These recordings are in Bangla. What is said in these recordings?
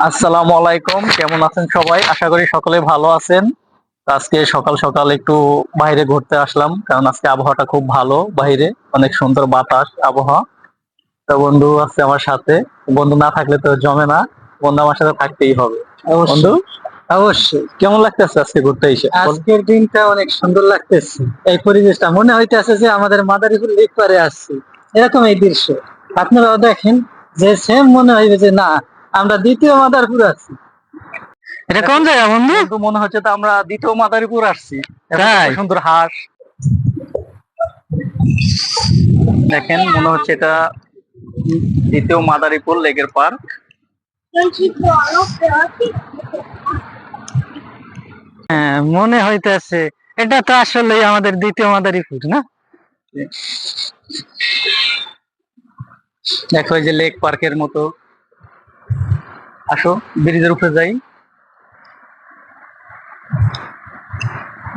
আসসালামু আলাইকুম, কেমন আছেন সবাই? আশা করি সকলে ভালো আছেন। আজকে সকাল সকাল একটু বাইরে ঘুরতে আসলাম, কারণ আজকে আবহাওয়াটা খুব ভালো। বাইরে অনেক সুন্দর বাতাস আবহাওয়া। তো বন্ধু আছে আমার সাথে। বন্ধু না থাকলে তো জমে না, বন্ধু আমার সাথে থাকতেই হবে। বন্ধু, অবশ্যই অবশ্যই কেমন লাগতেছে আজকে ঘুরতে এসে? আজকের দিনটা অনেক সুন্দর লাগতেছে। এই পরিবেশটা মনে হইতেছে যে আমাদের মাদারীপুর লেক পারে আসছি, এরকম এই দৃশ্য আপনারাও দেখেন, যে সেম মনে হইবে যে না, আমরা দ্বিতীয় মাদারপুর আছি। এটা কোন জায়গা বন্ধু? বন্ধু, মনে হচ্ছে তো আমরা দ্বিতীয় মাদারীপুর আসছি। এত তাই? সুন্দর হাঁস দেখেন, মনে হচ্ছে এটা দ্বিতীয় মাদারীপুর লেকের পার্ক। হ্যাঁ, মনে হইতেছে এটা তো আসলে আমাদের দ্বিতীয় মাদারীপুর না? দেখো এই যে লেক পার্কের মতো। আসো ব্রিজের উপরে যাই।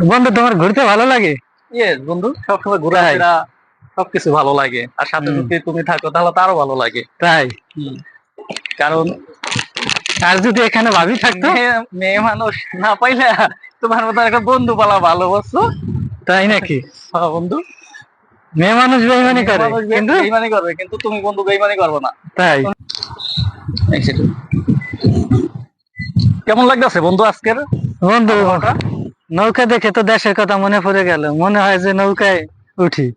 বন্ধু, তোমার ঘুরতে ভালো লাগে? ইয়েস বন্ধু, সবসময় ঘোরাফেরা সবকিছু ভালো লাগে, আর সাথে যদি তুমি থাকো তাহলে তো আরো ভালো লাগে। তাই? হুম, কারণ আর যদি এখানে ভাবি থাকতো? মেয়ে মেয়ে মানুষ না পাইলে তোমার মতো একটা বন্ধু পালা ভালো, বুঝছো? তাই নাকি? হ্যাঁ বন্ধু, মেয়ে মানুষ বেইমানি মেয়ে করে মানুষ কিন্তু? বেইমানি করবে, কিন্তু তুমি বন্ধু বেইমানি করবে না। তাই? এই সেটাই। কেমন লাগতেছে বন্ধু আজকের বন্ধু, আবহাওয়াটা? নৌকা দেখে তো দেশের কথা মনে পড়ে গেল, মনে হয় যে নৌকায় উঠি।